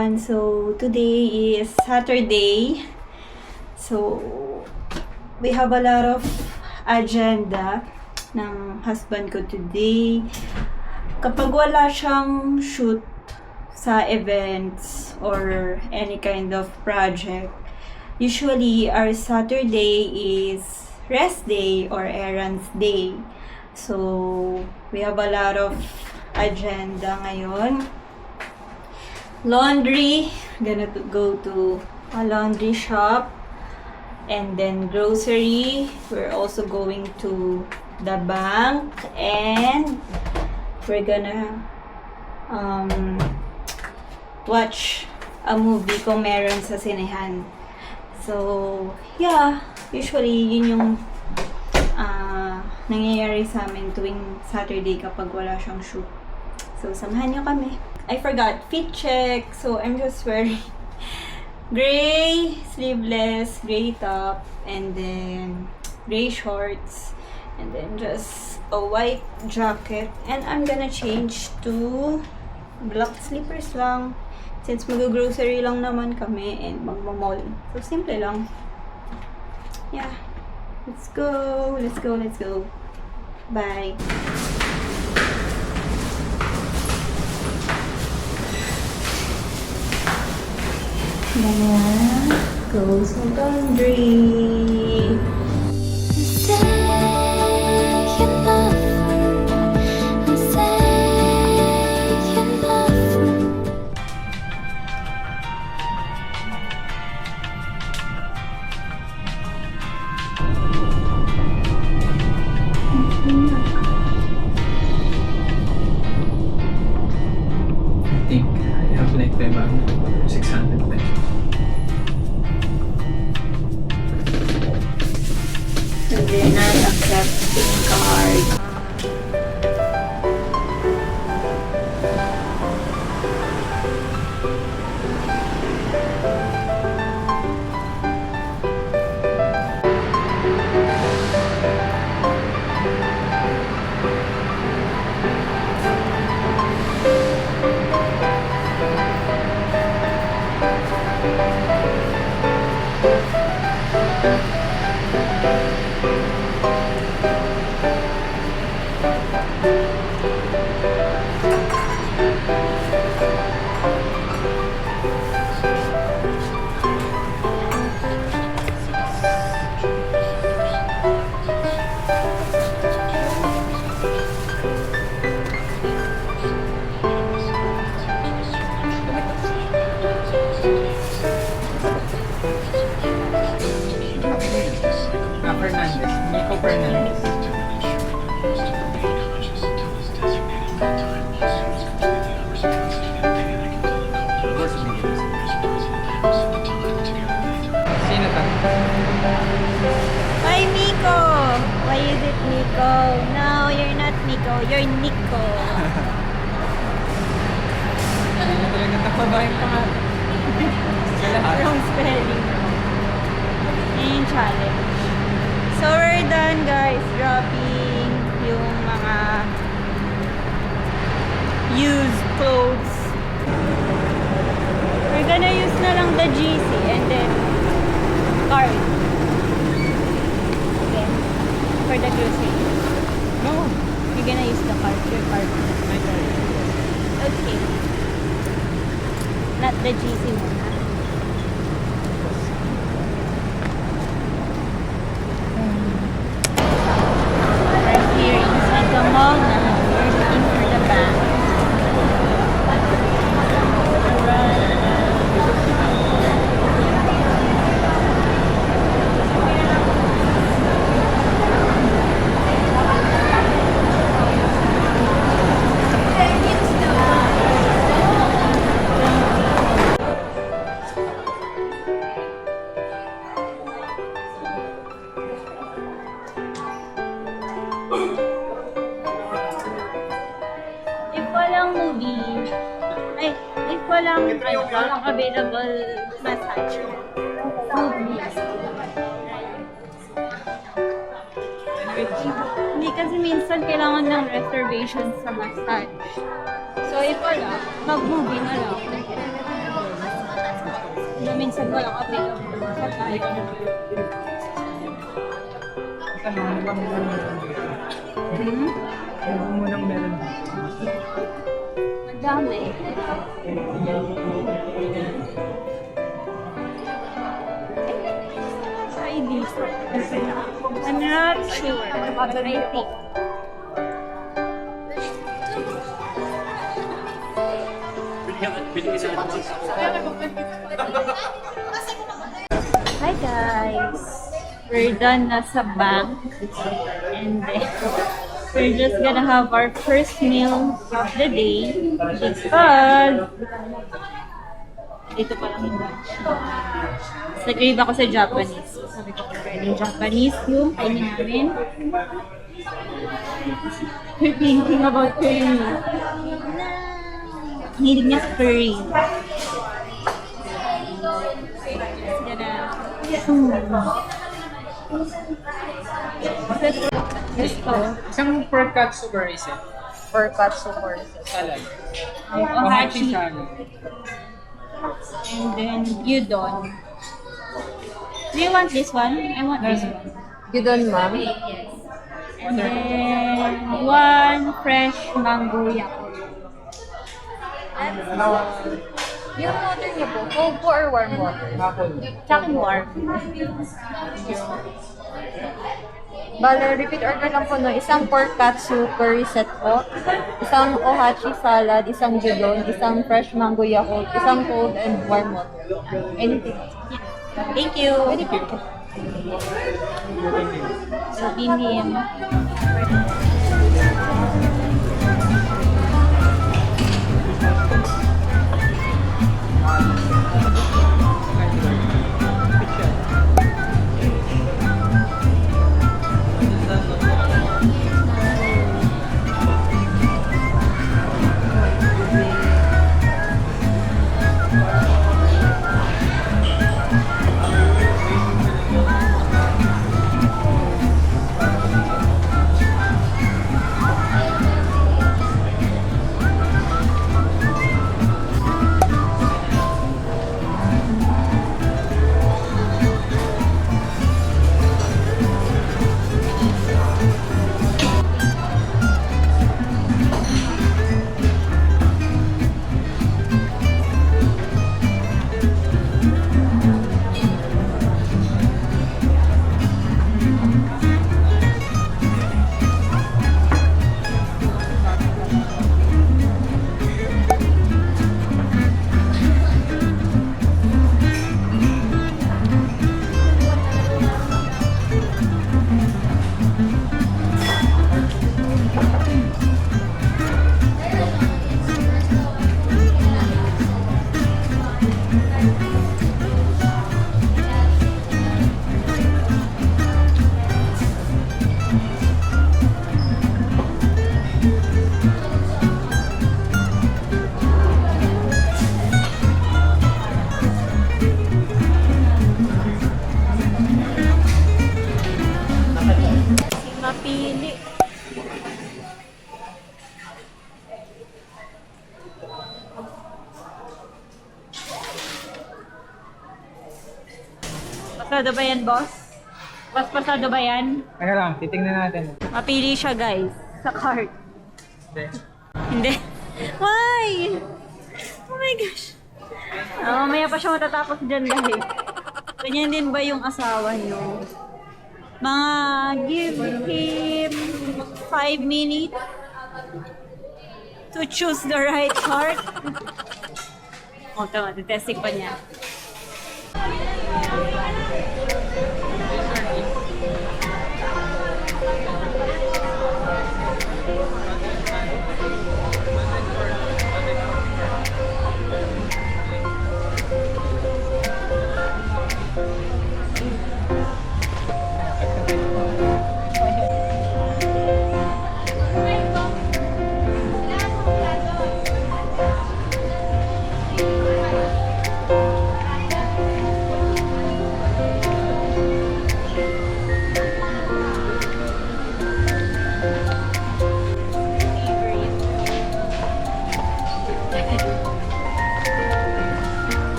everyone. So today is Saturday. So we have a lot of agenda ng husband ko today. Kapag wala siyang shoot sa events or any kind of project, usually our Saturday is rest day or errands day. So we have a lot of agenda ngayon. Laundry, gonna go to a laundry shop, and then grocery, we're also going to the bank, and we're gonna watch a movie kung meron sa sinehan. So yeah, usually yun yung nangyayari sa amin tuwing Saturday kapag wala siyang shoot. So samahan niyo kami. I forgot, fit check. So I'm just wearing gray sleeveless, gray top, and then gray shorts, and then just a white jacket. And I'm gonna change to black slippers lang. Since mag-grocery lang naman kami and magmamall. So simple lang. Yeah. Let's go. Let's go. Let's go. Bye. Gonna go sa laundry. I think I have like about 600 pesos. So they're not accepting card. Fernandez, Nico Fernandez. Sino to? Hi, Miko! Why is it Miko? No, you're not Miko. You're Nico. Sino talaga ito? Babaeng pangalan. Wrong spelling. Yun yung challenge. So, we're done, guys. Dropping yung mga used clothes. We're gonna use na lang the GC and then card. Okay. For the grocery. No. You're gonna use the card. Your card. My card. Okay. Not the GC muna. We're here inside the mall now. We're looking for the bank. If walang movie, if walang available massage, movies. Hindi kasi minsan kailangan ng reservation sa massage. So if wala, mag-movie na lang. Saan mo lang kami? Munang meron. Madami. Try this. I'm not sure, but I think. Hi guys! We're done na sa bank. And then, we're just gonna have our first meal of the day. Because, dito pa lang yung lunch. Nag-crave ako sa Japanese. So, sabi ko, pwedeng Japanese yung kainin namin. We're thinking about curry. Hilig niya sa curry. Let's go. Isang per katsu is it? For katsu for Salad. Ohachi. salad. And then gyudon. Do you want this one? I want this one. Gyudon, ma'am. And then one fresh mango yakult. Yung water niyo po, cold po or warm water? Tsaka warm. Bale, repeat order lang po no, isang pork katsu curry set po, isang ohachi salad, isang gyudon, isang fresh mango yakult, isang cold and warm water. Anything else? Thank you. So, binim. Mapili. Pasado ba yan, boss? Pasado ba yan? Teka lang, titingnan natin. Mapili siya, guys. Sa cart. Hindi. Hindi. Why? Oh my gosh. Mamaya pa siya matatapos dyan, guys. Ganyan din ba yung asawa niyo? Mga give him 5 minutes to choose the right chart. Oh, tama. Testing pa niya.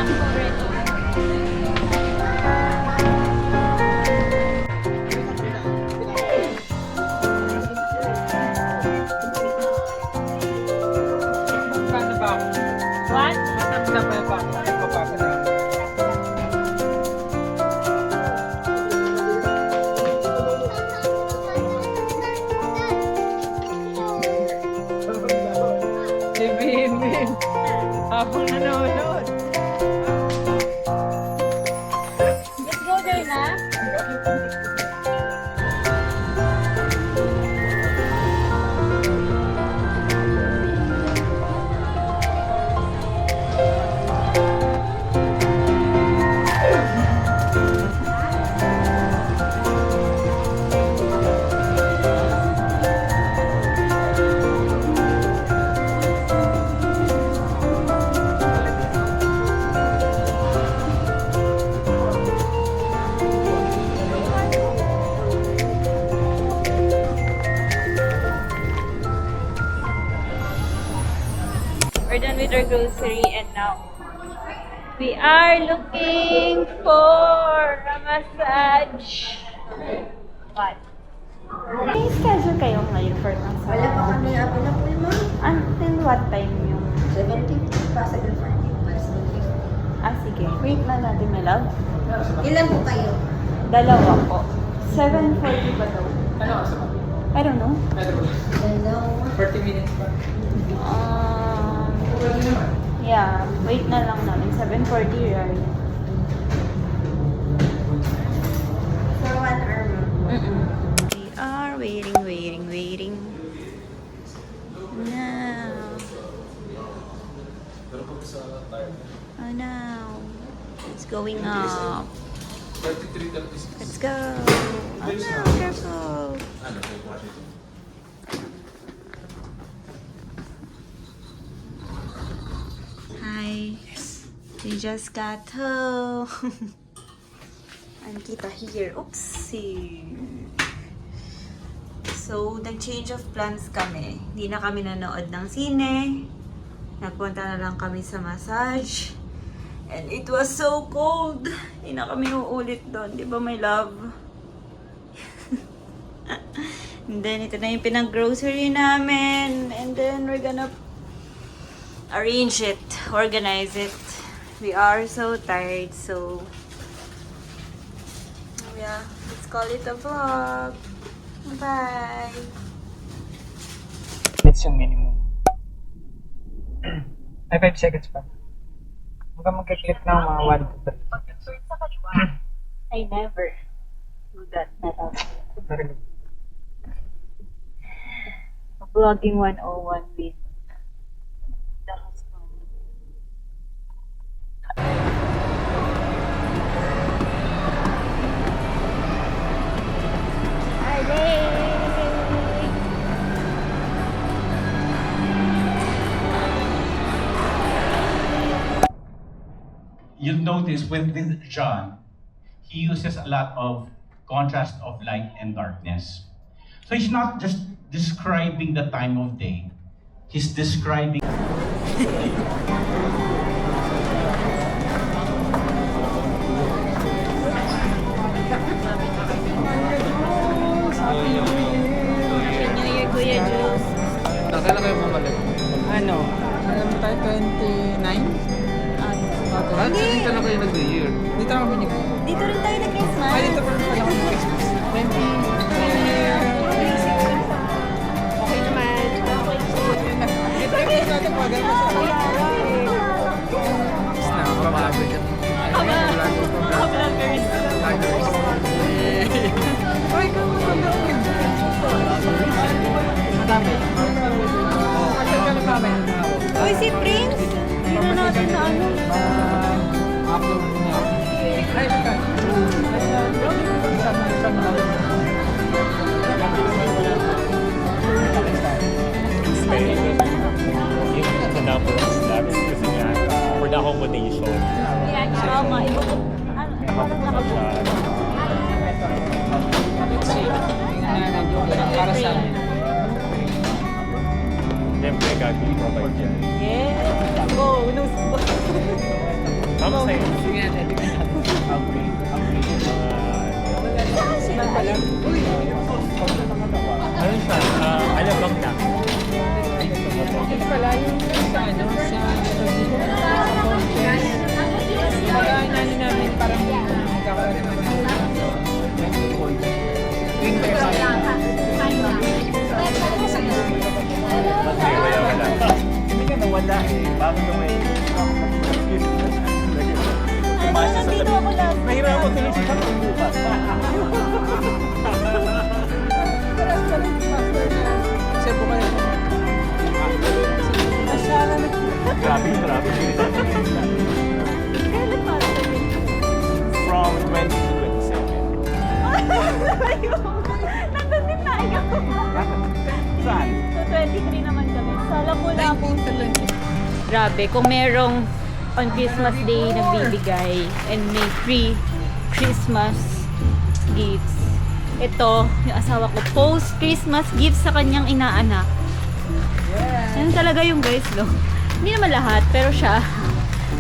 Shampoo ready. Paano ba ako? What? Matang na pa pa ako. Nagpapakala. Si Bimbim. Habang nanonood. Let's go there na. We're done with our grocery and now we are looking for a massage. What? May schedule kayo ngayon for massage? Wala pa kami available, ma'am. Until what time yung? 7:50 possible for you. Sige. Wait na natin, my love. Ilan po kayo? Dalawa po. 7:40 ba daw? Ano oras ba? I don't know. Dalawa. 40 minutes pa. Pwede naman. Yeah. Wait na lang namin. 7:40 right? For 1 hour, ma'am. We are waiting. Now. Oh no. It's going up. 33:36. Let's go. Oh no, careful. Hi. We just got home. And kita here. Oopsie. So, nag-change of plans kami. Hindi na kami nanood ng sine. Nagpunta na lang kami sa massage. And it was so cold. Hindi na kami uulit doon. Di ba, my love? And then, ito na yung pinag-grocery namin. And then, we're gonna arrange it. Organize it. We are so tired. So, yeah. Let's call it a vlog. Bye! Minutes yung minimum. Ay, 5 seconds pa. Huwag kang magka-clip ng mga 1 to 3. I never do that na lang. Narinig. Vlogging 101 with the husband. You'll notice with John, he uses a lot of contrast of light and darkness. So he's not just describing the time of day, he's describing Happy New Year, Kuya Jules. Kailan kayo bumalik? Ano? Alam mo tayo, 29? Dito na kayo nag-New Year. Dito na kami nag-New Year. Dito rin tayo nag-Christmas. Ay, dito pa rin pala kami Christmas. 20 New Year. Okay naman. Ito yung natin pag sa na, pababig ka. Vloggers. Ay, kamo ka na. Madami. Kasi kami sa amin. Uy, si Prince! Hindi na natin na ano. Upload niya. Ay, baka. Yung hanapin ng snacks kasi nga for the accommodation. Yeah, tama. Let's see. Tingnan natin para sa amin. Siyempre, gagawin provide yan. Yes! Go! Thumbs sa'yo. Sige natin, tingnan natin. Upgrade yung mga... Ano siya? Alabang na. Ito pala yung sa ano, sa contest. Mga nani namin parang magkakaroon naman ng winter Kaya wala. Hindi ka nawala eh. Bago naman eh. Pumasya sa tabi. Nahirapan tuloy siya ng bukas. Kasi buka na Grabe. From 20 to 27. Nandun din tayo. Saan? So, 23 naman kami. Sa Lapu-Lapu. Grabe, kung merong on Christmas Day nagbibigay and may free Christmas gifts. Ito, yung asawa ko, post-Christmas gifts sa kanyang inaanak. Yan talaga yung guys, no? Hindi naman lahat, pero siya,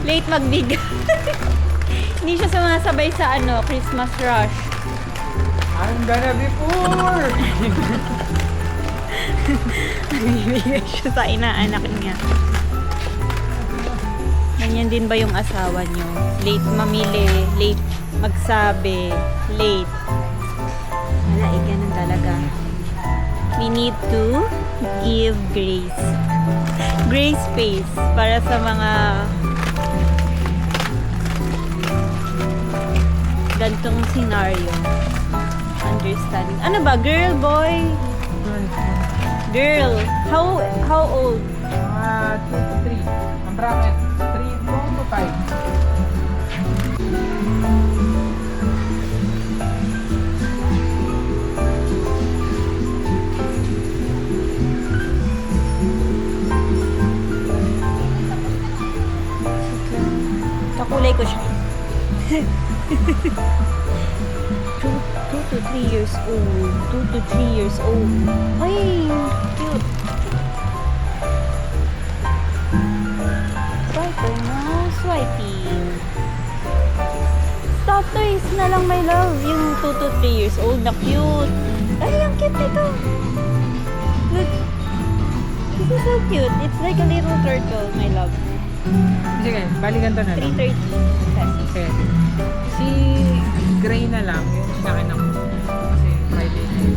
late magbigay. Hindi siya sumasabay sa ano, Christmas rush. I'm gonna be poor! Nagbibigay siya sa inaanak niya. Ganyan din ba yung asawa niyo? Late mamili, late magsabi, late. Wala, ganun talaga. We need to give grace. Grace space para sa mga gantong scenario. Understanding. Ano ba? Girl, boy? Girl. How old? 2 to 3. Ang bracket, 3 to 5. Kakulay ko siya. 2 to 3 years old. 2 to 3 years old. Ay, cute. Swiper na. Swiping. Stop toys na lang, my love. Yung 2 to 3 years old na cute. Ay, ang cute nito. Look. This is so cute. It's like a little turtle, my love. Sige, balikan to na lang. 330. Okay. Si Gray na lang, yung sinakin ako. Kasi Friday na yun.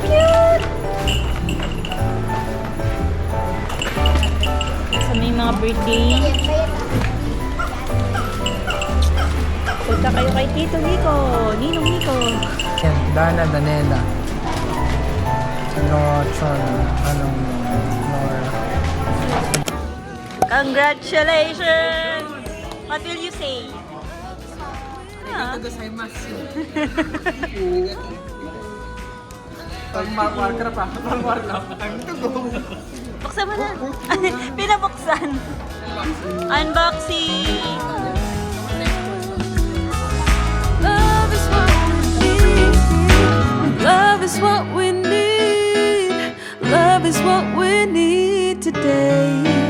Cute! So, may mga birthday. Punta kayo kay Tito Nico. Ninong Nico. Yan, Dana Danela. Lochon, anong Nora. Congratulations! What will you say? Ah. Pag Warcraft pa. Pag Warcraft. Buksan mo na. Pinabuksan. Unboxing! Love is what we need. Love is what we need. Love is what we need today.